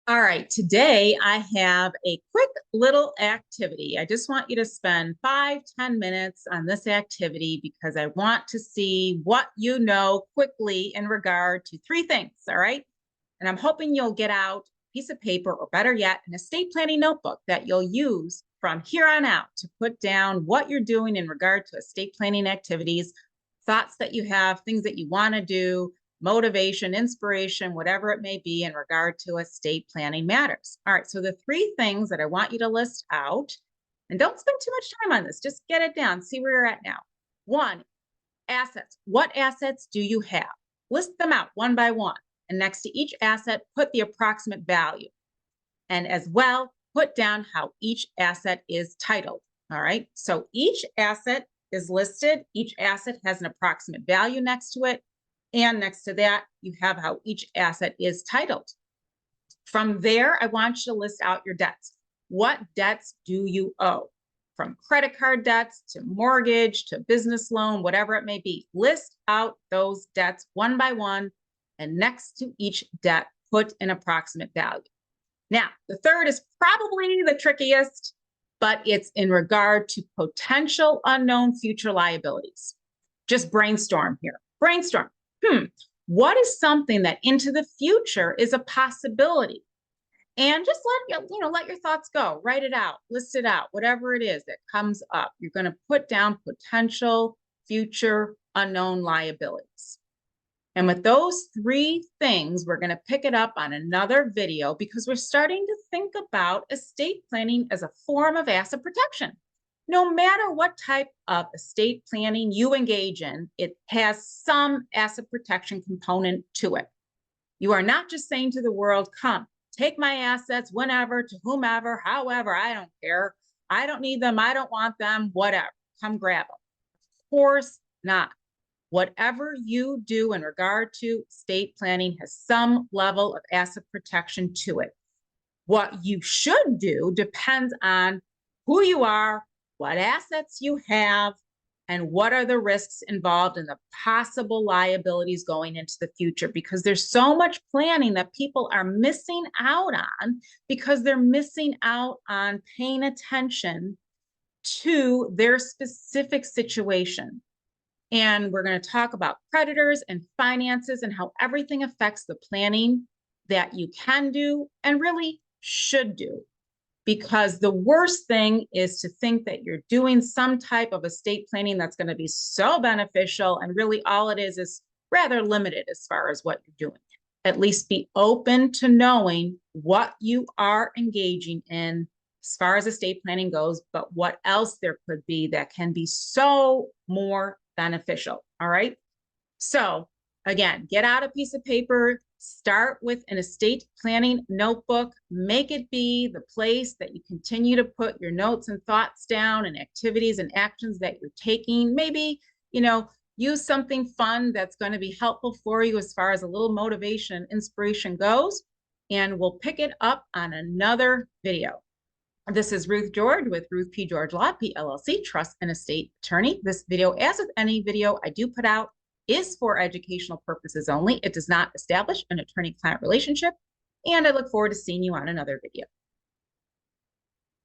All right, today I have a quick little activity. I just want you to spend 5-10 minutes on this activity because I want to see what you know quickly in regard to three things. All right. And I'm hoping you'll get out a piece of paper, or better yet, an estate planning notebook that you'll use from here on out to put down what you're doing in regard to estate planning activities, thoughts that you have, things that you want to do, motivation, inspiration, whatever it may be in regard to estate planning matters. All right, so the three things that I want you to list out, and don't spend too much time on this, just get it down, see where you're at now. One, assets. What assets do you have? List them out one by one. And next to each asset, put the approximate value. And as well, put down how each asset is titled. All right, so each asset is listed. Each asset has an approximate value next to it. And next to that, you have how each asset is titled. From there, I want you to list out your debts. What debts do you owe? From credit card debts to mortgage to business loan, whatever it may be. List out those debts one by one, and next to each debt, put an approximate value. Now, the third is probably the trickiest, but it's in regard to potential unknown future liabilities. Just brainstorm here. Brainstorm. What is something that into the future is a possibility? And just let your thoughts go. Write it out, list it out, whatever it is that comes up. You're going to put down potential future unknown liabilities. And with those three things, we're going to pick it up on another video because we're starting to think about estate planning as a form of asset protection. No matter what type of estate planning you engage in, it has some asset protection component to it. You are not just saying to the world, come, take my assets whenever, to whomever, however, I don't care. I don't need them. I don't want them, whatever. Come grab them. Of course not. Whatever you do in regard to estate planning has some level of asset protection to it. What you should do depends on who you are, what assets you have, and what are the risks involved in the possible liabilities going into the future, because there's so much planning that people are missing out on because they're missing out on paying attention to their specific situation. And we're going to talk about creditors and finances and how everything affects the planning that you can do and really should do. Because the worst thing is to think that you're doing some type of estate planning that's going to be so beneficial, and really all it is rather limited as far as what you're doing. At least be open to knowing what you are engaging in as far as estate planning goes, but what else there could be that can be so more beneficial. All right. So again, get out a piece of paper, start with an estate planning notebook, make it be the place that you continue to put your notes and thoughts down and activities and actions that you're taking. Maybe, use something fun that's going to be helpful for you as far as a little motivation, inspiration goes, and we'll pick it up on another video. This is Ruth George with Ruth P. George Law, PLLC, Trust and Estate Attorney. This video, as with any video I do put out, is for educational purposes only. It does not establish an attorney-client relationship, and I look forward to seeing you on another video.